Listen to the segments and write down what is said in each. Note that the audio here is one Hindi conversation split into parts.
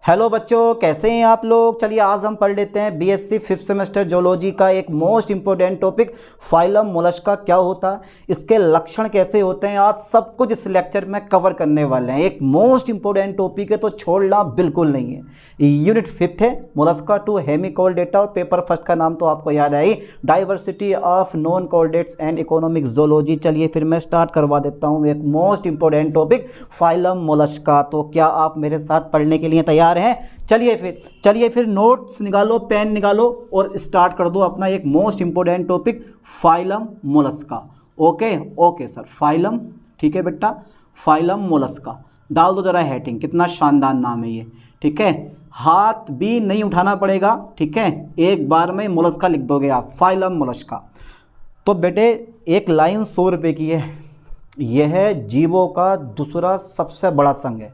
हेलो बच्चों, कैसे हैं आप लोग। चलिए आज हम पढ़ लेते हैं बीएससी 5th सेमेस्टर जोलॉजी का एक most important topic phylum Mollusca क्या होता है, इसके लक्षण कैसे होते हैं। आज सब कुछ इस लेक्चर में कवर करने वाले हैं। एक मोस्ट इंपॉर्टेंट टॉपिक है तो छोड़ना बिल्कुल नहीं है। यूनिट 5th है मोलस्का टू हेमिकॉर्डेटा और पेपर फर्स्ट का नाम तो आपको याद है ही, diversity of non chordates and economic zoology. चलिए फिर मैं स्टार्ट करवा देता हूँ एक most important topic phylum Mollusca. तो क्या आप मेरे साथ पढ़ने के लिए तैयार हैं? चलिए फिर नोट्स निकालो, पेन निकालो और स्टार्ट कर दो अपना एक most important topic phylum Mollusca. Okay sir, phylum, ठीक है बेटा, फाइलम मोलस्का डाल दो जरा हेडिंग। कितना शानदार नाम है ये, ठीक है। हाथ भी नहीं उठाना पड़ेगा, ठीक है, एक बार में मोलस्का लिख दोगे आप, फाइलम मोलस्का। तो बेटे एक लाइन 100 रुपये की है। यह जीवों का दूसरा सबसे बड़ा संघ है।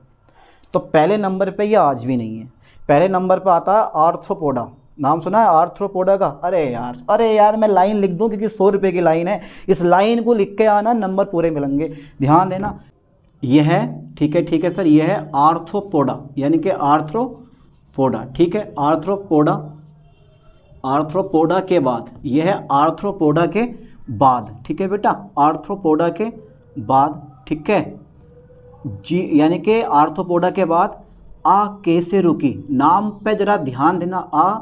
तो पहले नंबर पे ये आज भी नहीं है। पहले नंबर पे आता है आर्थ्रोपोडा। नाम सुना है आर्थ्रोपोडा का? अरे यार मैं लाइन लिख दूं क्योंकि 100 रुपये की लाइन है। इस लाइन को लिख के आना, नंबर पूरे मिलेंगे, ध्यान देना। यह है, ठीक है सर, यह है आर्थ्रोपोडा, यानी कि आर्थ्रोपोडा, ठीक है। आर्थ्रोपोडा के बाद, यह है आर्थ्रोपोडा के बाद, ठीक है बेटा, आर्थ्रोपोडा के बाद, ठीक है जी, यानी कि आर्थ्रोपोडा के बाद आ कैसे रुकी। नाम पे जरा ध्यान देना, आ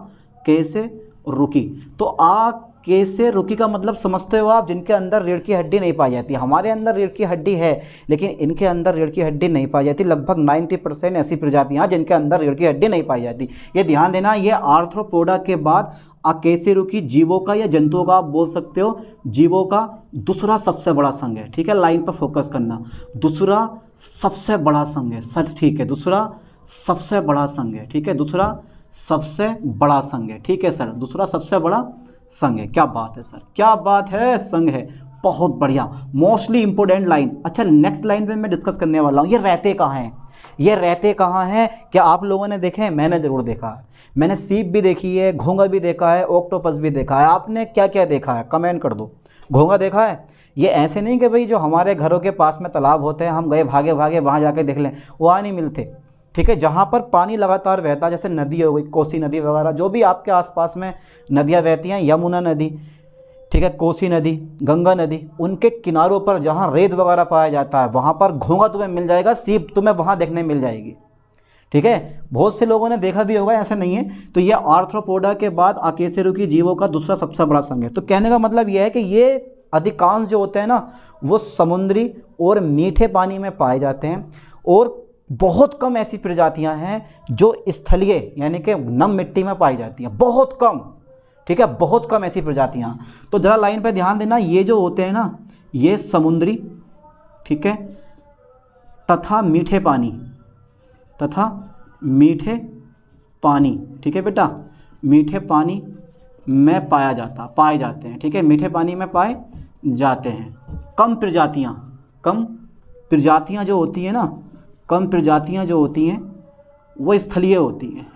कैसे रुकी। तो आ कैसे रुकी का मतलब समझते हो आप, जिनके अंदर रीढ़ की हड्डी नहीं पाई जाती। हमारे अंदर रीढ़ की हड्डी है लेकिन इनके अंदर रीढ़ की हड्डी नहीं पाई जाती। लगभग 90% ऐसी प्रजातियां जिनके अंदर रीढ़ की हड्डी नहीं पाई जाती। ये ध्यान देना, ये आर्थ्रोपोडा के बाद अकेसेरुकी जीवों का या जंतुओं का आप बोल सकते हो, जीवों का दूसरा सबसे बड़ा संघ है, ठीक है। लाइन पर फोकस करना, दूसरा सबसे बड़ा संघ है सर, ठीक है, दूसरा सबसे बड़ा संघ है, ठीक है, दूसरा सबसे बड़ा संघ है, ठीक है सर, दूसरा सबसे बड़ा संघ है। क्या बात है सर, क्या बात है, संघ है, बहुत बढ़िया, मोस्टली इंपॉर्टेंट लाइन। अच्छा नेक्स्ट लाइन पे मैं डिस्कस करने वाला हूँ, ये रहते कहाँ हैं, ये रहते कहाँ हैं। क्या आप लोगों ने देखे हैं? मैंने ज़रूर देखा है। मैंने सीप भी देखी है, घोंगा भी देखा है, ऑक्टोपस भी देखा है। आपने क्या क्या देखा है कमेंट कर दो। घोंगा देखा है? ये ऐसे नहीं कि भाई जो हमारे घरों के पास में तालाब होते हैं हम गए भागे वहाँ जाके देख लें, वहाँ नहीं मिलते, ठीक है। जहाँ पर पानी लगातार बहता, जैसे नदी हो गई, कोसी नदी वगैरह, जो भी आपके आसपास में नदियाँ बहती हैं, यमुना नदी, ठीक है, कोसी नदी, गंगा नदी, उनके किनारों पर जहाँ रेत वगैरह पाया जाता है वहाँ पर घोंगा तुम्हें मिल जाएगा, सीप तुम्हें वहाँ देखने मिल जाएगी, ठीक है। बहुत से लोगों ने देखा भी होगा, ऐसा नहीं है। तो ये आर्थ्रोपोडा के बाद अकेसेरुकी जीवों का दूसरा सबसे बड़ा संघ है। तो कहने का मतलब यह है कि ये अधिकांश जो होते हैं ना वो समुद्री और मीठे पानी में पाए जाते हैं, और बहुत कम ऐसी प्रजातियां हैं जो स्थलीय यानी कि नम मिट्टी में पाई जाती हैं, बहुत कम, ठीक है, बहुत कम ऐसी प्रजातियां। तो जरा लाइन पे ध्यान देना, ये जो होते हैं ना ये समुद्री, ठीक है, तथा मीठे पानी, ठीक है बेटा, मीठे पानी में पाए जाते हैं, ठीक है, मीठे पानी में पाए जाते हैं। कम प्रजातियां जो होती हैं ना, कम प्रजातियां जो होती हैं वो स्थलीय होती हैं,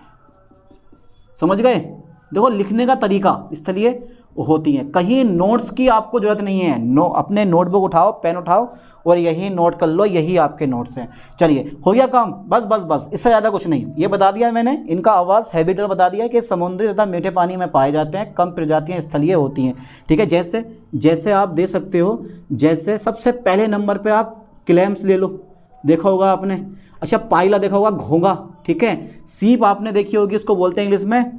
समझ गए। देखो लिखने का तरीका स्थलीय होती हैं। कहीं नोट्स की आपको ज़रूरत नहीं है, अपने नोटबुक उठाओ, पेन उठाओ और यही नोट कर लो, यही आपके नोट्स हैं। चलिए हो गया काम, बस इससे ज़्यादा कुछ नहीं। ये बता दिया मैंने, इनका आवाज़ हैबिटेट बता दिया कि समुद्री तथा मीठे पानी में पाए जाते हैं, कम प्रजातियां स्थलीय होती हैं, ठीक है। जैसे आप दे सकते हो, जैसे सबसे पहले नंबर पर आप क्लैम्स ले लो, देखा होगा आपने। अच्छा पाइला देखा होगा, घोंगा, ठीक है। सीप आपने देखी होगी, उसको बोलते हैं इंग्लिश में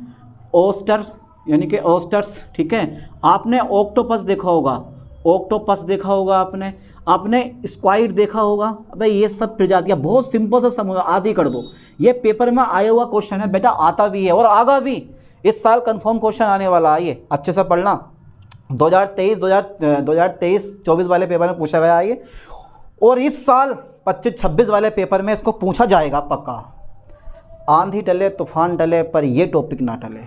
ओस्टर, यानी कि ओस्टर्स, ठीक है। आपने ऑक्टोपस देखा होगा, आपने स्क्वाइड देखा होगा। अबे ये सब प्रजातियां बहुत सिंपल सा समझ आदि कर दो। ये पेपर में आया हुआ क्वेश्चन है बेटा, आता भी है और आगा भी। इस साल कंफर्म क्वेश्चन आने वाला है, ये अच्छे से पढ़ना। 2023-24 वाले पेपर में पूछा गया है ये, और इस साल 25-26 वाले पेपर में इसको पूछा जाएगा पक्का। आंधी टले तूफान टले पर ये टॉपिक ना टले,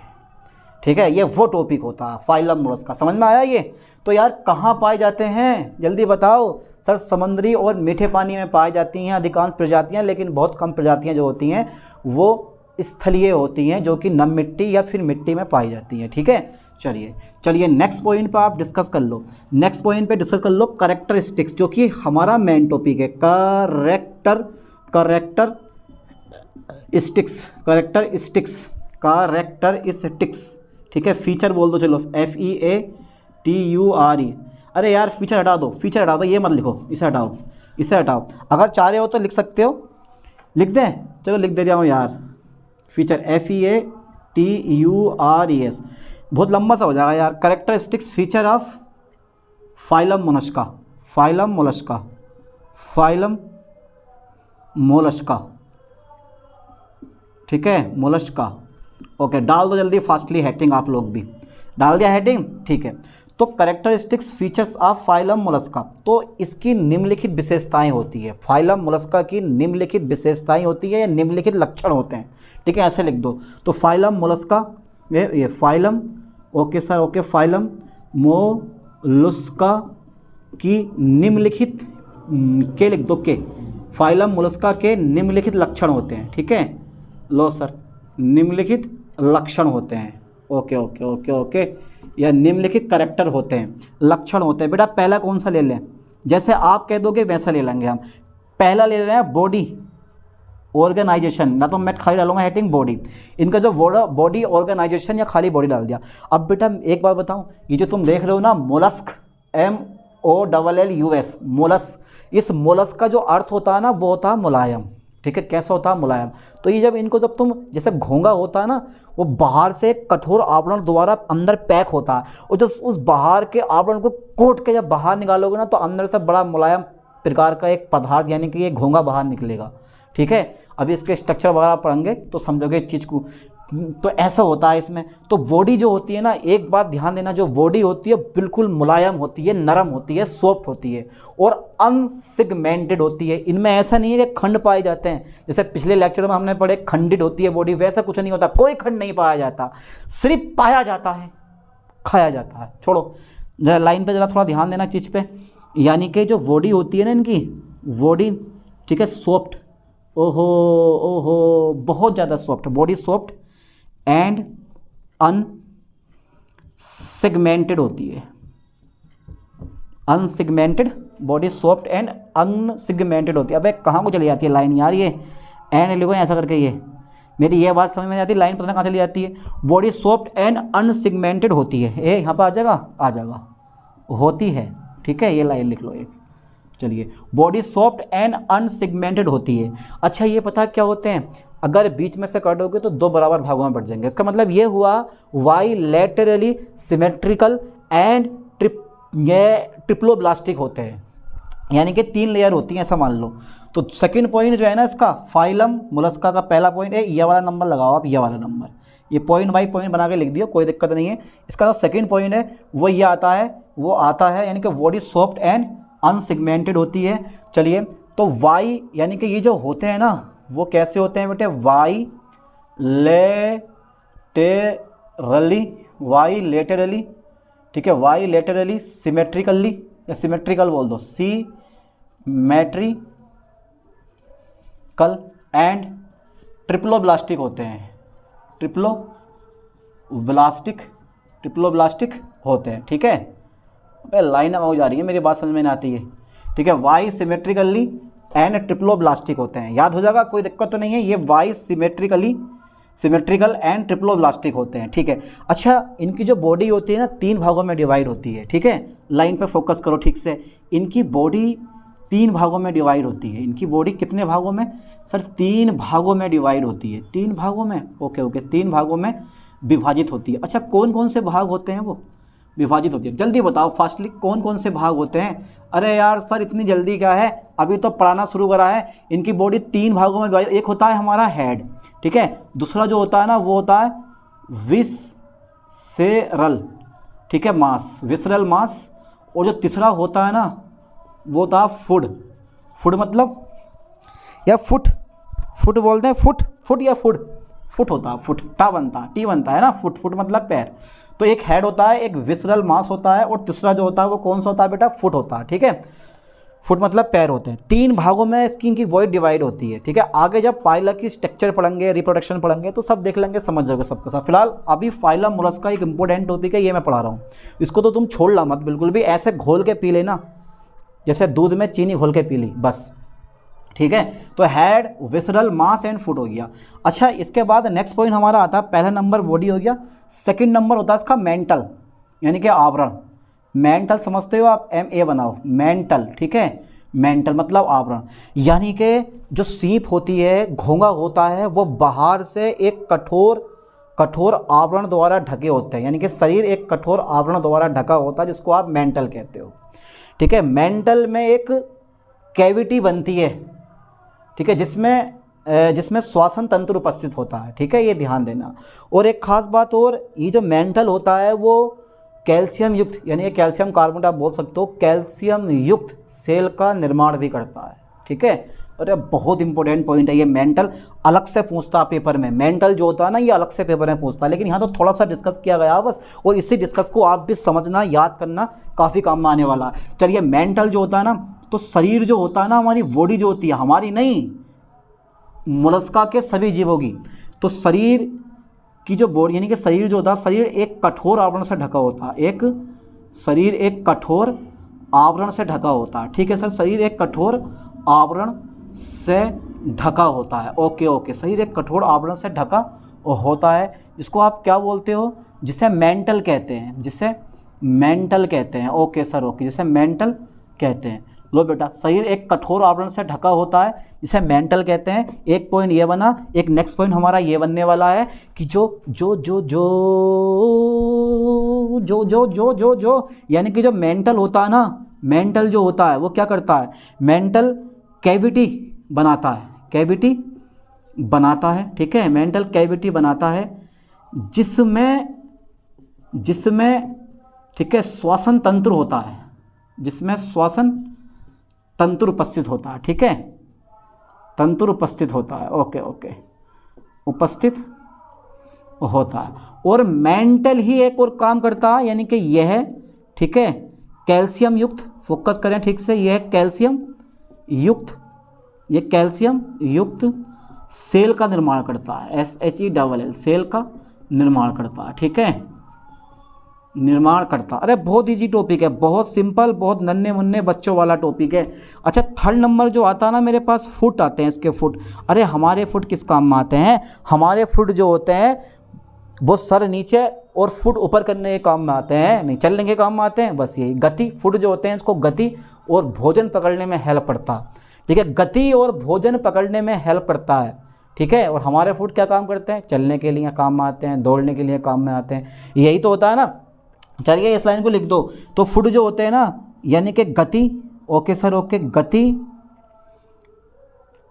ठीक है। ये वो टॉपिक होता है फाइलम मोलस्का, समझ में आया ये। तो यार कहाँ पाए जाते हैं जल्दी बताओ सर? समुद्री और मीठे पानी में पाई जाती हैं अधिकांश प्रजातियां, लेकिन बहुत कम प्रजातियां जो होती हैं वो स्थलीय होती हैं, जो कि नम मिट्टी या फिर मिट्टी में पाई जाती हैं, ठीक है। चलिए नेक्स्ट पॉइंट पर आप डिस्कस कर लो। नेक्स्ट पॉइंट पे डिस्कस कर लो कैरेक्टरिस्टिक्स, जो कि हमारा मेन टॉपिक है। स्टिक्स, कैरेक्टरिस्टिक्स, ठीक है। फीचर बोल दो, चलो FEATURE। अरे यार फीचर हटा दो, ये मत लिखो, इसे हटाओ। अगर चाह रहे हो तो लिख सकते हो, लिख दें, चलो लिख दे रहा हूँ यार। फीचर FEATURES बहुत लंबा सा हो जाएगा यार। Characteristics feature of phylum Mollusca, ठीक है, मोलस्का। ओके, डाल दो जल्दी फास्टली हेडिंग, आप लोग भी डाल दिया हेडिंग, ठीक है। तो characteristics features of phylum Mollusca, तो इसकी निम्नलिखित विशेषताएं होती है। फाइलम मोलस्का की निम्नलिखित विशेषताएं होती है या निम्नलिखित लक्षण होते हैं, ठीक है, ऐसे लिख दो। तो फाइलम मोलस्का, ये phylum, okay sir, okay, phylum Mollusca की निम्नलिखित के लिख दो, के फाइलम मोलस्का के निम्नलिखित लक्षण होते हैं, ठीक है। लो सर, निम्नलिखित लक्षण होते हैं, ओके ओके ओके ओके, या निम्नलिखित कैरेक्टर होते हैं, लक्षण होते हैं। बेटा पहला कौन सा ले लें, जैसे आप कह दोगे वैसा ले लेंगे हम। पहला ले रहे हैं बॉडी ऑर्गेनाइजेशन, ना तो मैं खाली डालूंगा हेडिंग बॉडी, इनका जो बॉडी ऑर्गेनाइजेशन या खाली बॉडी डाल दिया। अब बेटा एक बात बताऊं, ये जो तुम देख रहे हो ना मोलस्क, MOLLUS, मोलस्क, इस मोलस्क का जो अर्थ होता है ना वो होता है मुलायम, ठीक है। कैसा होता है, मुलायम। तो ये जब तुम जैसे घोंगा होता है ना, वो बाहर से कठोर आवरण द्वारा अंदर पैक होता है, और जब उस बाहर के आवरण को कोट के जब बाहर निकालोगे ना तो अंदर से बड़ा मुलायम प्रकार का एक पदार्थ यानी कि ये घोंगा बाहर निकलेगा, ठीक है। अभी इसके स्ट्रक्चर वगैरह पढ़ेंगे तो समझोगे इस चीज़ को। तो ऐसा होता है इसमें। तो बॉडी जो होती है ना, एक बात ध्यान देना, जो बॉडी होती है बिल्कुल मुलायम होती है, नरम होती है, सॉफ्ट होती है और अनसेगमेंटेड होती है। इनमें ऐसा नहीं है कि खंड पाए जाते हैं, जैसे पिछले लेक्चर में हमने पढ़े खंडित होती है बॉडी, वैसा कुछ नहीं होता, कोई खंड नहीं पाया जाता, सिर्फ पाया जाता है, खाया जाता है। छोड़ो, जरा लाइन पे जरा थोड़ा ध्यान देना चीज़ पे, यानी कि जो बॉडी होती है ना इनकी बॉडी, ठीक है, सॉफ्ट, ओहो ओहो बहुत ज़्यादा soft, body soft and unsegmented होती है, unsegmented body soft and unsegmented होती है। अबे कहाँ को चली जाती है लाइन यार, ये एंड लिखो ऐसा करके, ये मेरी ये बात समझ में आती है, लाइन पता कहाँ चली जाती है। बॉडी सॉफ्ट एंड अनसेगमेंटेड होती है, ये यहाँ पर आ जाएगा होती है, ठीक है, ये लाइन लिख लो एक। चलिए, बॉडी सॉफ्ट एंड अनसेगमेंटेड होती है। अच्छा, ये पता क्या होते हैं, अगर बीच में से काटोगे तो दो बराबर भागों में बढ़ जाएंगे। इसका मतलब ये हुआ बाइलैटरली सिमेट्रिकल एंड ट्रिप्लोब्लास्टिक होते हैं, यानी कि 3 लेयर होती हैं, ऐसा मान लो। तो सेकंड पॉइंट जो है ना इसका, फाइलम मोलस्का का पहला पॉइंट है, ये वाला नंबर लगाओ आप, ये वाला नंबर, ये पॉइंट बाई पॉइंट बना के लिख दियो, कोई दिक्कत नहीं है। इसका जो सेकंड पॉइंट है वो ये आता है, यानी कि बॉडी सॉफ्ट एंड अनसेगमेंटेड होती है। चलिए, तो वाई यानी कि ये जो होते हैं ना वो कैसे होते हैं बेटे, वाईलेटरली, ठीक है, वाईलेटरली सिमेट्रिकली, या सिमेट्रिकल बोल दो, सिमेट्रिकल एंड ट्रिप्लोब्लास्टिक होते हैं, ट्रिप्लोब्लास्टिक होते हैं, ठीक है। लाइन हो जा रही है, मेरी बात समझ में नहीं आती है, ठीक है। वाई सिमेट्रिकली एंड ट्रिप्लोब्लास्टिक होते हैं, याद हो जाएगा, कोई दिक्कत तो नहीं है। ये वाई सिमेट्रिकल एंड ट्रिप्लोब्लास्टिक होते हैं, ठीक है। अच्छा, इनकी जो बॉडी होती है ना 3 भागों में डिवाइड होती है, ठीक है। लाइन पे फोकस करो ठीक से, इनकी बॉडी 3 भागों में डिवाइड होती है। इनकी बॉडी कितने भागों में सर, 3 भागों में डिवाइड होती है, 3 भागों में, ओके 3 भागों में विभाजित होती है। अच्छा, कौन कौन से भाग होते हैं वो विभाजित होती है, जल्दी बताओ फास्टली, कौन कौन से भाग होते हैं। अरे यार सर इतनी जल्दी क्या है, अभी तो पढ़ाना शुरू करा है। इनकी बॉडी 3 भागों में विभाजित, एक होता है हमारा हेड, ठीक है, दूसरा जो होता है ना वो होता है विसरेरल, ठीक है, मास, विसरल मास, और जो तीसरा होता है ना वो होता है फुट मतलब, या फुट बोलते हैं, फुट या फुट होता है, फुट टी बनता है ना, फुट मतलब पैर। तो एक हेड होता है, एक विसरल मास होता है, और तीसरा जो होता है वो कौन सा होता है बेटा, फुट होता है, ठीक है। फुट मतलब पैर होते हैं। 3 भागों में इसकी इनकी वॉइड डिवाइड होती है, ठीक है। आगे जब फाइलम की स्ट्रक्चर पढ़ेंगे, रिप्रोडक्शन पढ़ेंगे तो सब देख लेंगे, समझ जाओगे सबके साथ। फिलहाल अभी फाइलम मोलस्का एक इंपॉर्टेंट टॉपिक है, ये मैं पढ़ा रहा हूँ, इसको तो तुम छोड़ना मत बिल्कुल भी, ऐसे घोल के पी लेना जैसे दूध में चीनी घोल के पी ली, बस ठीक है। तो head, visceral, mass and foot हो गया। अच्छा, इसके बाद नेक्स्ट पॉइंट हमारा आता है, पहला नंबर बॉडी हो गया, सेकंड नंबर होता है इसका मेंटल, यानी कि आवरण। मेंटल समझते हो आप, MA बनाओ, मेंटल, ठीक है। मेंटल मतलब आवरण, यानी कि जो सीप होती है, घोंघा होता है, वो बाहर से एक कठोर आवरण द्वारा ढके होते हैं, यानी कि शरीर एक कठोर आवरण द्वारा ढका होता है, जिसको आप मेंटल कहते हो, ठीक है। मेंटल में एक कैविटी बनती है, ठीक है, जिसमें श्वसन तंत्र उपस्थित होता है, ठीक है, ये ध्यान देना। और एक खास बात और, ये जो मेंटल होता है वो कैल्शियम युक्त, यानी कैल्शियम कार्बोनेट आप बोल सकते हो, कैल्शियम युक्त सेल का निर्माण भी करता है, ठीक है। और ये बहुत इंपॉर्टेंट पॉइंट है, ये मेंटल अलग से पूछता है पेपर में, मेंटल जो होता है ना, ये अलग से पेपर में पूछता है, लेकिन यहाँ तो थोड़ा सा डिस्कस किया गया बस, और इसी डिस्कस को आप भी समझना, याद करना, काफ़ी काम में आने वाला है। चलिए, मेंटल जो होता है ना, तो शरीर जो होता है ना, हमारी बॉडी जो होती है, हमारी नहीं, मोलस्का के सभी जीवों की, तो शरीर की जो बॉडी, यानी कि शरीर जो होता है, शरीर एक कठोर आवरण से ढका होता है, शरीर एक कठोर आवरण से ढका होता है, ठीक है सर, शरीर एक कठोर आवरण से ढका होता है, ओके, शरीर एक कठोर आवरण से ढका होता है, जिसको आप क्या बोलते हो, जिसे मेंटल कहते हैं, जिसे मेंटल कहते हैं, ओके सर, ओके, जिसे मेंटल कहते हैं। लो बेटा, शरीर एक कठोर आवरण से ढका होता है, जिसे मेंटल कहते हैं। एक पॉइंट ये बना, एक नेक्स्ट पॉइंट हमारा ये बनने वाला है कि जो यानी कि जो मेंटल होता है ना, मेंटल जो होता है वो क्या करता है, मेंटल कैविटी बनाता है, कैविटी बनाता है, ठीक है, मेंटल कैविटी बनाता है, जिसमें ठीक है श्वसन तंत्र होता है, जिसमें श्वसन तंत्र उपस्थित होता है, ठीक है, तंत्र उपस्थित होता है, ओके, उपस्थित होता है। और मेंटल ही एक और काम करता है, यानी कि यह, ठीक है, कैल्शियम युक्त, फोकस करें ठीक से, यह कैल्शियम युक्त सेल का निर्माण करता है, SHELL, सेल का निर्माण करता है, ठीक है, निर्माण करता। अरे बहुत इजी टॉपिक है, बहुत सिंपल, बहुत नन्हे मुन्ने बच्चों वाला टॉपिक है। अच्छा, थर्ड नंबर जो आता है ना, मेरे पास फुट आते हैं, इसके फुट। अरे हमारे फुट किस काम में आते हैं, हमारे फुट जो होते हैं वो सर नीचे और फुट ऊपर करने के काम में आते हैं, नहीं चलने के काम में आते हैं, बस यही गति। फुट जो होते हैं, इसको गति और भोजन पकड़ने में हेल्प करता, ठीक है, गति और भोजन पकड़ने में हेल्प करता है, ठीक है। और हमारे फुट क्या काम करते हैं, चलने के लिए काम में आते हैं, दौड़ने के लिए काम में आते हैं, यही तो होता है ना। चलिए इस लाइन को लिख दो। तो फुट जो होते हैं ना, यानी कि गति, ओके सर, ओके, गति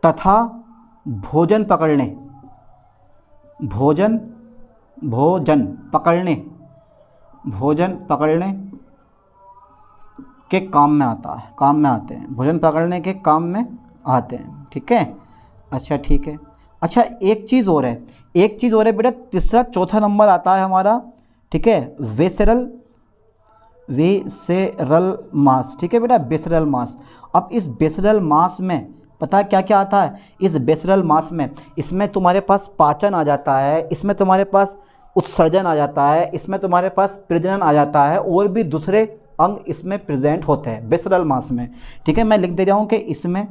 तथा भोजन पकड़ने, भोजन पकड़ने के काम में आता है, काम में आते हैं, भोजन पकड़ने के काम में आते हैं, ठीक है। अच्छा ठीक है। अच्छा एक चीज़ और है बेटा, तीसरा चौथा नंबर आता है हमारा, ठीक है, वेसेरल मास, ठीक है बेटा, बेसरल मास। अब इस बेसरल मास में पता है क्या क्या आता है, इस बेसरल मास में, इसमें तुम्हारे पास पाचन आ जाता है, इसमें तुम्हारे पास उत्सर्जन आ जाता है, इसमें तुम्हारे पास प्रजनन आ जाता है, और भी दूसरे अंग इसमें प्रेजेंट होते हैं बेसरल मास में, ठीक है। मैं लिख दे रहा हूँ कि इसमें,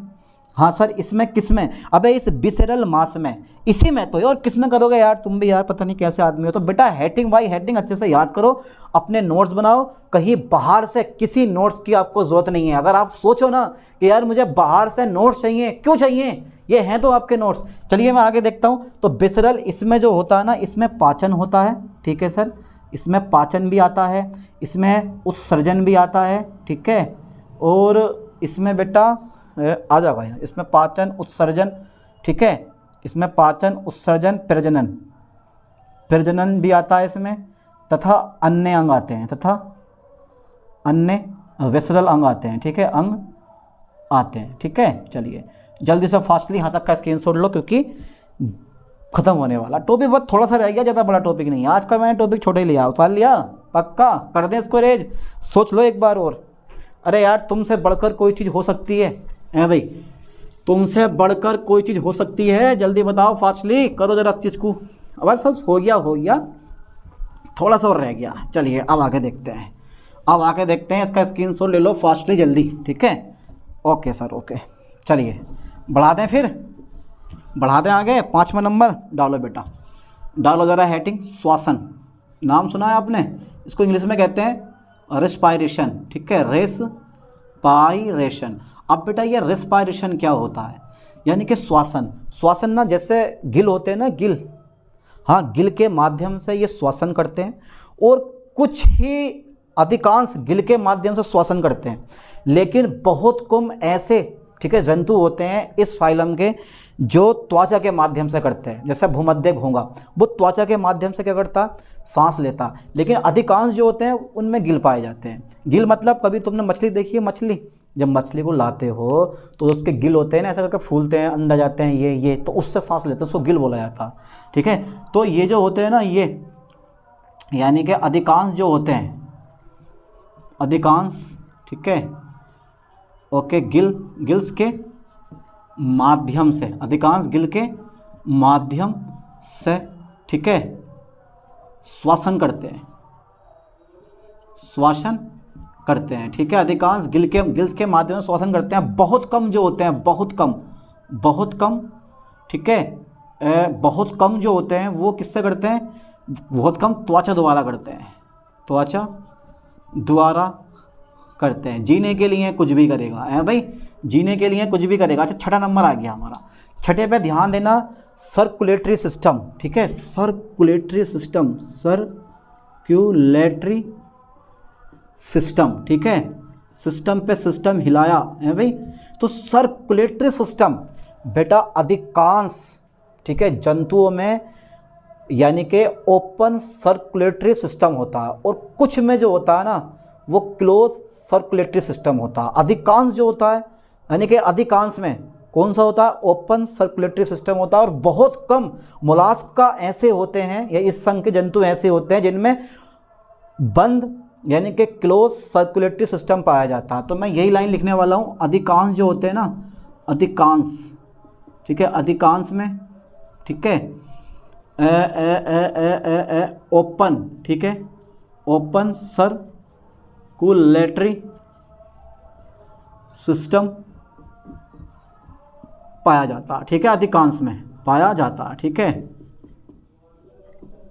हाँ सर, इसमें किसमें, अबे इस विसेरल मास में, इसी में तो, और किसमें करोगे यार तुम भी, यार पता नहीं कैसे आदमी हो। तो बेटा हेडिंग बाई हेडिंग अच्छे से याद करो, अपने नोट्स बनाओ, कहीं बाहर से किसी नोट्स की आपको ज़रूरत नहीं है। अगर आप सोचो ना कि यार मुझे बाहर से नोट्स चाहिए, क्यों चाहिए, ये हैं तो आपके नोट्स। चलिए मैं आगे देखता हूँ। तो विसेरल, इसमें जो होता है ना, इसमें पाचन होता है, ठीक है सर, इसमें पाचन भी आता है, इसमें उत्सर्जन भी आता है, ठीक है, और इसमें बेटा आ जाएगा यहाँ, इसमें पाचन उत्सर्जन, ठीक है, इसमें पाचन उत्सर्जन प्रजनन भी आता है इसमें, तथा अन्य अंग आते हैं, तथा अन्य वेसरल अंग आते हैं, ठीक है, अंग आते हैं, ठीक है। चलिए जल्दी से फास्टली यहाँ तक का स्क्रीनशॉट लो, क्योंकि ख़त्म होने वाला टॉपिक बहुत थोड़ा सा रह गया, ज़्यादा बड़ा टॉपिक नहीं है आज का। मैंने टॉपिक छोटे लिया, उतार लिया, पक्का कर दें इसको रेज, सोच लो एक बार और। अरे यार तुमसे बढ़कर कोई चीज़ हो सकती है भाई, तुमसे बढ़कर कोई चीज़ हो सकती है, जल्दी बताओ, फास्टली करो जरा इस चीज़ को। अब सब हो गया, थोड़ा सा और रह गया। चलिए अब आगे देखते हैं, इसका स्क्रीनशॉट ले लो फास्टली जल्दी, ठीक है। ओके सर, ओके, चलिए बढ़ा दें, फिर बढ़ा दें आगे। 5वां नंबर डालो बेटा, डालो ज़रा हेडिंग श्वासन। नाम सुना है आपने, इसको इंग्लिश में कहते हैं रेस्पायरेशन, ठीक है, रेस्पायरेशन। अब बेटा ये रेस्पायरेशन क्या होता है, यानी कि श्वासन। श्वासन ना जैसे गिल होते हैं ना, गिल, हाँ, गिल के माध्यम से ये श्वासन करते हैं, और कुछ ही अधिकांश गिल के माध्यम से श्वासन करते हैं, लेकिन बहुत कम ऐसे, ठीक है, जंतु होते हैं इस फाइलम के जो त्वचा के माध्यम से करते हैं। जैसे भूमध्य घोंघा, वो त्वचा के माध्यम से क्या करता, सांस लेता, लेकिन अधिकांश जो होते हैं उनमें गिल पाए जाते हैं। गिल मतलब कभी तुमने मछली देखी है, मछली जब मछली को लाते हो तो उसके गिल होते हैं ना, ऐसा करके फूलते हैं, अंदर जाते हैं, ये तो उससे सांस लेते हैं, उसको गिल बोला जाता है, ठीक है। तो ये जो होते हैं ना, ये यानी कि अधिकांश जो होते हैं, अधिकांश, ठीक है, ओके, गिल्स के माध्यम से, अधिकांश गिल के माध्यम से, ठीक है, श्वासन करते हैं, श्वासन करते हैं, ठीक है। अधिकांश गिल्स के माध्यम से श्वासन करते हैं। बहुत कम जो होते हैं, बहुत कम, ठीक है, बहुत कम जो होते हैं वो किससे करते हैं, बहुत कम त्वचा द्वारा करते हैं, त्वचा द्वारा करते हैं। जीने के लिए कुछ भी करेगा, है भाई, जीने के लिए कुछ भी करेगा। अच्छा, 6ठा नंबर आ गया हमारा। 6ठे पे ध्यान देना, सर्कुलेटरी सिस्टम, ठीक है, सर्कुलेटरी सिस्टम, सर्कुलेटरी सिस्टम, ठीक है, सिस्टम पे सिस्टम हिलाया है भाई। तो सर्कुलेटरी सिस्टम बेटा अधिकांश, ठीक है, जंतुओं में यानी कि ओपन सर्कुलेटरी सिस्टम होता है, और कुछ में जो होता है ना वो क्लोज सर्कुलेटरी सिस्टम होता है। अधिकांश जो होता है यानी कि अधिकांश में कौन सा होता है, ओपन सर्कुलेटरी सिस्टम होता है। और बहुत कम मोलास्का ऐसे होते हैं, या इस संघ के जंतु ऐसे होते हैं जिनमें बंद यानी कि क्लोज सर्कुलेटरी सिस्टम पाया जाता है। तो मैं यही लाइन लिखने वाला हूँ, अधिकांश जो होते हैं ना, अधिकांश, ठीक है, अधिकांश में, ठीक है, ओपन, ठीक है, ओपन सर्कुलेटरी सिस्टम पाया जाता है, ठीक है, अधिकांश में पाया जाता है, ठीक है,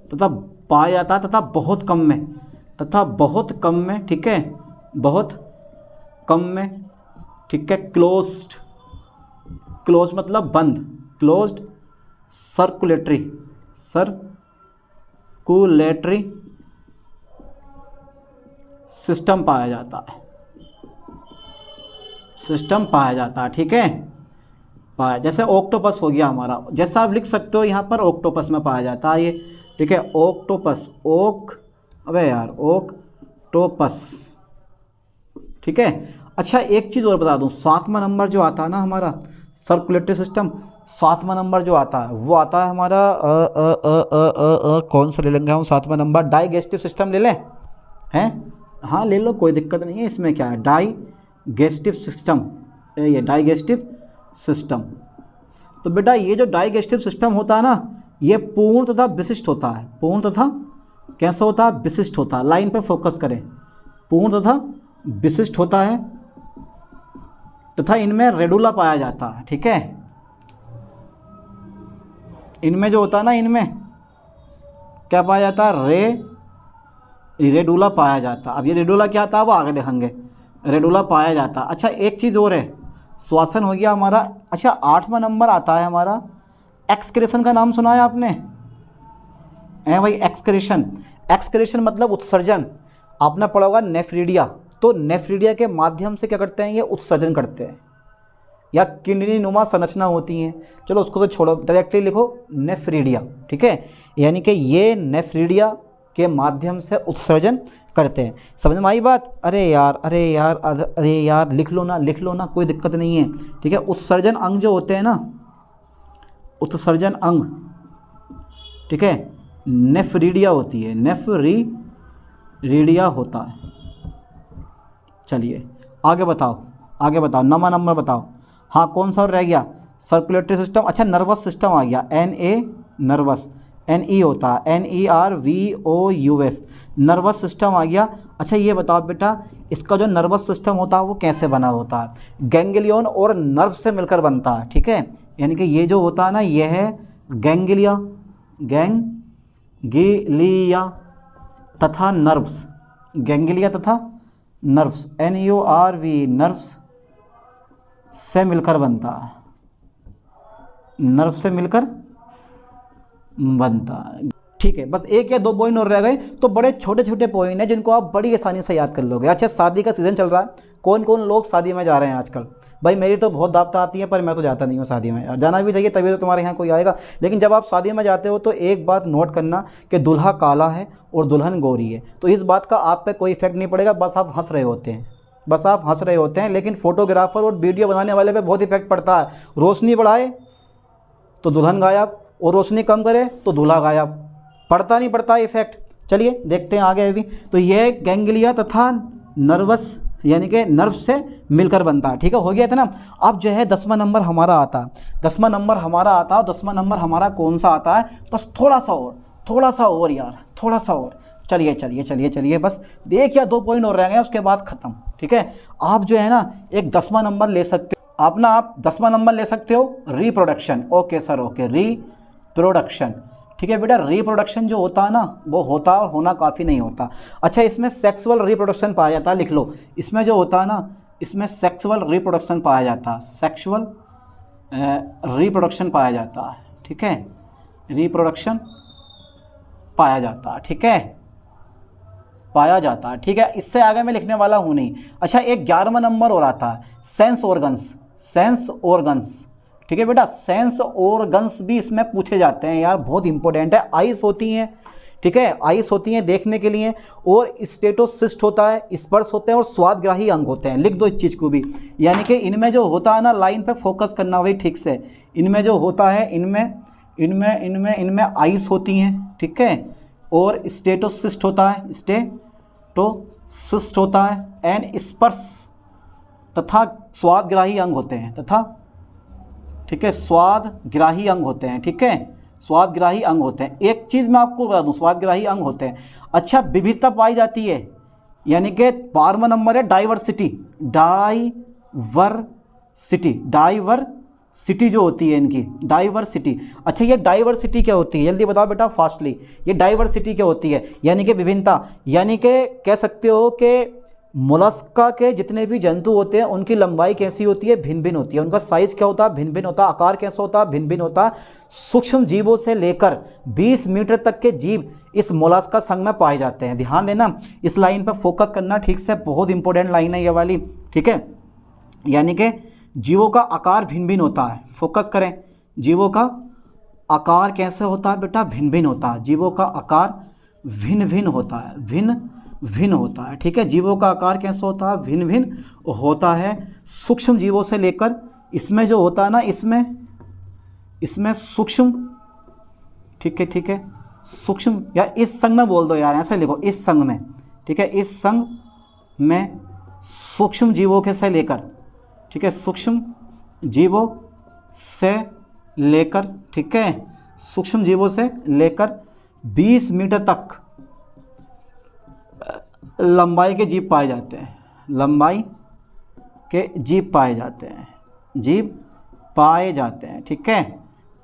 तथा पाया जाता है, तथा बहुत कम में, तथा बहुत कम में, ठीक है, बहुत कम में, ठीक है, क्लोज्ड, क्लोज मतलब बंद, क्लोज्ड सर्कुलेटरी सिस्टम पाया जाता है, सिस्टम पाया जाता है, ठीक है, पाया। जैसे ऑक्टोपस हो गया हमारा, जैसा आप लिख सकते हो यहाँ पर ऑक्टोपस में पाया जाता है ये, ठीक है, ऑक्टोपस, ऑक्टोपस, ठीक है। अच्छा, एक चीज़ और बता दूं, 7वां नंबर जो आता है ना हमारा सर्कुलेटरी सिस्टम, 7वां नंबर जो आता है वो आता है हमारा कौन सा ले लेंगे हम, 7वां नंबर डाइजेस्टिव सिस्टम ले लें, हैं, हाँ ले लो, कोई दिक्कत नहीं है, इसमें क्या है, डाइजेस्टिव सिस्टम, ये डाइजेस्टिव सिस्टम। तो बेटा ये जो डाइजेस्टिव सिस्टम होता है ना, ये पूर्ण तथा विशिष्ट होता है, पूर्ण तथा कैसा होता है, विशिष्ट होता है। लाइन पे फोकस करें, पूर्ण तथा विशिष्ट होता है, तथा इनमें रेडुला पाया जाता है, ठीक है, इनमें जो होता है ना, इनमें क्या पाया जाता है, रेडुला पाया जाता है। अब ये रेडुला क्या आता है वो आगे देखेंगे, रेडुला पाया जाता है। अच्छा, एक चीज़ और है, श्वासन हो गया हमारा। अच्छा, 8वां नंबर आता है हमारा एक्सक्रेशन, का नाम सुना है आपने, है भाई, एक्सक्रेशन, एक्सक्रेशन मतलब उत्सर्जन। आपने पढ़ा होगा नेफ्रीडिया, तो नेफ्रीडिया के माध्यम से क्या करते हैं, ये उत्सर्जन करते हैं, या किडनी नुमा संरचना होती हैं, चलो उसको तो छोड़ो, डायरेक्टली लिखो नेफ्रीडिया, ठीक है, यानी कि ये नेफ्रीडिया के माध्यम से उत्सर्जन करते हैं। समझ में आई बात? अरे यार लिख लो ना, कोई दिक्कत नहीं है, ठीक है। उत्सर्जन अंग जो होते हैं ना, उत्सर्जन अंग, ठीक है, नेफ्रीडिया होती है, नेफ्रीडिया होता है। चलिए आगे बताओ, 9वां नंबर बताओ। हाँ, कौन सा रह गया, सर्कुलेटरी सिस्टम। अच्छा, नर्वस सिस्टम आ गया, NA नर्वस, NE होता है, NERVOUS, नर्वस सिस्टम आ गया। अच्छा ये बताओ बेटा, इसका जो नर्वस सिस्टम होता है वो कैसे बना होता है? गैंग्लियन और नर्व से मिलकर बनता है, ठीक है। यानी कि ये जो होता है ना, ये है गैंग्लिया, गैंग्लिया तथा नर्व्स, गैंग्लिया तथा नर्व्स, NURV, नर्व्स से मिलकर बनता है, नर्व से मिलकर बनता है, ठीक है। बस एक या दो पॉइंट और रह गए, तो बड़े छोटे छोटे पॉइंट हैं जिनको आप बड़ी आसानी से याद कर लोगे। अच्छा शादी का सीज़न चल रहा है, कौन कौन लोग शादी में जा रहे हैं आजकल? भाई मेरी तो बहुत दावत आती है, पर मैं तो जाता नहीं हूँ शादी में यार। जाना भी चाहिए, तभी तो तुम्हारे यहाँ कोई आएगा। लेकिन जब आप शादी में जाते हो तो एक बात नोट करना कि दूल्हा काला है और दुल्हन गोरी है, तो इस बात का आप पे कोई इफेक्ट नहीं पड़ेगा, बस आप हंस रहे होते हैं, बस आप हंस रहे होते हैं। लेकिन फोटोग्राफर और वीडियो बनाने वाले पे बहुत इफेक्ट पड़ता है। रोशनी बढ़ाए तो दुल्हन गायब, और रोशनी कम करे तो दूल्हा गायब, पड़ता नहीं पड़ता इफेक्ट। चलिए देखते हैं आगे अभी। तो ये गैंग्लिया तथा नर्वस यानी कि नर्व से मिलकर बनता है, ठीक है। हो गया था ना। अब जो है 10वां नंबर हमारा आता है, 10वां नंबर हमारा आता है। 10वां नंबर हमारा कौन सा आता है? बस थोड़ा सा और यार, थोड़ा सा और। चलिए चलिए चलिए चलिए, बस एक या दो पॉइंट और रह गए, उसके बाद ख़त्म, ठीक है। आप जो है ना एक 10वां नंबर ले सकते हो, आप 10वां नंबर ले सकते हो, reproduction. Okay sir, okay, reproduction, ठीक है बेटा। रिप्रोडक्शन जो होता है ना, वो होता और होना काफ़ी नहीं होता। अच्छा इसमें सेक्सुअल रिप्रोडक्शन पाया जाता है, लिख लो। इसमें जो होता है ना, इसमें सेक्सुअल रिप्रोडक्शन पाया जाता है, सेक्सुअल रिप्रोडक्शन पाया जाता है, ठीक है। रिप्रोडक्शन पाया जाता है, ठीक है, पाया जाता है, ठीक है। इससे आगे मैं लिखने वाला हूँ नहीं। अच्छा एक 11वां नंबर और आता है, सेंस ऑर्गन्स, सेंस ऑर्गन्स, ठीक है बेटा। सेंस ऑर्गन्स भी इसमें पूछे जाते हैं यार, बहुत इंपॉर्टेंट है। आइस होती हैं, ठीक है, आइस होती हैं देखने के लिए, और स्टेटोसिस्ट होता है, स्पर्श होते हैं, और स्वादग्राही अंग होते हैं। लिख दो इस चीज़ को भी, यानी कि इनमें जो होता है ना, लाइन पे फोकस करना भाई ठीक से। इनमें जो होता है, इनमें इनमें इनमें इनमें आइस होती हैं, ठीक है, और स्टेटोसिस्ट होता है, स्टेटोसिस्ट होता है, एंड स्पर्श तथा स्वादग्राही अंग होते हैं, तथा, ठीक है, स्वादग्राही अंग होते हैं, ठीक है, स्वादग्राही अंग होते हैं। एक चीज़ मैं आपको बता दूं, स्वादग्राही अंग होते हैं। अच्छा विविधता पाई जाती है, यानी कि 12वां नंबर है डाइवर्सिटी, डाइवर्सिटी, डाइवर्सिटी जो होती है इनकी, डाइवर्सिटी। अच्छा ये डाइवर्सिटी क्या होती है, जल्दी बताओ बेटा फास्टली, ये डाइवर्सिटी क्या होती है? यानी कि विभिन्नता, यानी कि कह सकते हो कि मोलस्का के जितने भी जंतु होते हैं उनकी लंबाई कैसी होती है, भिन्न भिन्न होती है। उनका साइज़ क्या होता है, भिन्न भिन्न होता है। आकार कैसा होता है, भिन्न भिन्न होता है। सूक्ष्म जीवों से लेकर 20 मीटर तक के जीव इस मोलस्का संघ में पाए जाते हैं। ध्यान देना, इस लाइन पर फोकस करना ठीक से, बहुत इंपॉर्टेंट लाइन है ये वाली, ठीक है। यानी कि जीवों का आकार भिन्न भिन्न होता है, फोकस करें। जीवों का आकार कैसे होता है बेटा, भिन्न भिन्न होता है। जीवों का आकार भिन्न भिन्न होता है, भिन्न भिन्न होता है, ठीक है। जीवों का आकार कैसा होता है, भिन्न भिन्न होता है। सूक्ष्म जीवों से लेकर, इसमें जो होता है ना, इसमें सूक्ष्म, ठीक है, ठीक है, सूक्ष्म, या इस संघ में बोल दो यार, ऐसे लिखो, इस संघ में, ठीक है, इस संघ में सूक्ष्म जीवों के से लेकर, ठीक है, सूक्ष्म जीवों से लेकर, ठीक है, सूक्ष्म जीवों से लेकर 20 मीटर तक लंबाई के जीव पाए जाते हैं, लंबाई के जीव पाए जाते हैं, जीव पाए जाते हैं, ठीक है,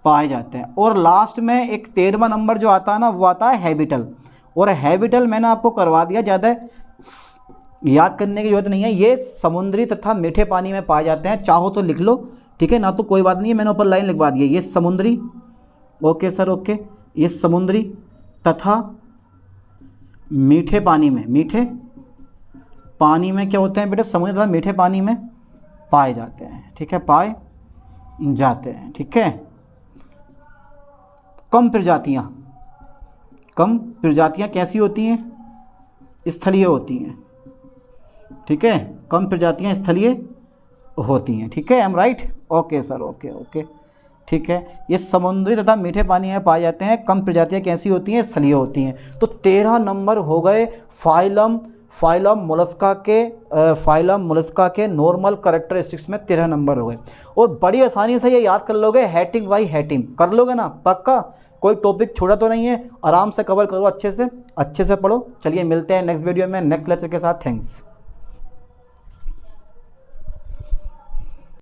पाए जाते हैं। और लास्ट में एक 13वां नंबर जो आता है ना, वो आता है हैबिटल। और हैबिटल मैंने आपको करवा दिया, ज़्यादा याद करने की जरूरत नहीं है। ये समुद्री तथा मीठे पानी में पाए जाते हैं, चाहो तो लिख लो, ठीक है ना, तो कोई बात नहीं है, मैंने ऊपर लाइन लिखवा दी है। ये समुद्री, ओके सर, ओके, ये समुद्री तथा मीठे पानी में, मीठे पानी में क्या होते हैं बेटा, समुद्र तथा मीठे पानी में पाए जाते हैं, ठीक है, पाए जाते हैं, ठीक है। कम प्रजातियां, कम प्रजातियां कैसी होती हैं, स्थलीय होती हैं, ठीक है, कम प्रजातियां स्थलीय होती हैं, ठीक है, I am right, okay sir, okay okay, ठीक है। ये समुद्री तथा मीठे पानी में पाए जाते हैं, कम प्रजातियां कैसी होती हैं, स्थलीय होती हैं। तो 13 नंबर हो गए फाइलम फाइलम मोलस्का के नॉर्मल कैरेक्टरिस्टिक्स में 13 नंबर हो गए। और बड़ी आसानी से ये याद कर लोगे, हेटिंग बाई हेटिंग कर लोगे ना पक्का, कोई टॉपिक छोड़ा तो नहीं है, आराम से कवर करो, अच्छे से पढ़ो। चलिए मिलते हैं नेक्स्ट वीडियो में नेक्स्ट लेक्चर के साथ। थैंक्स।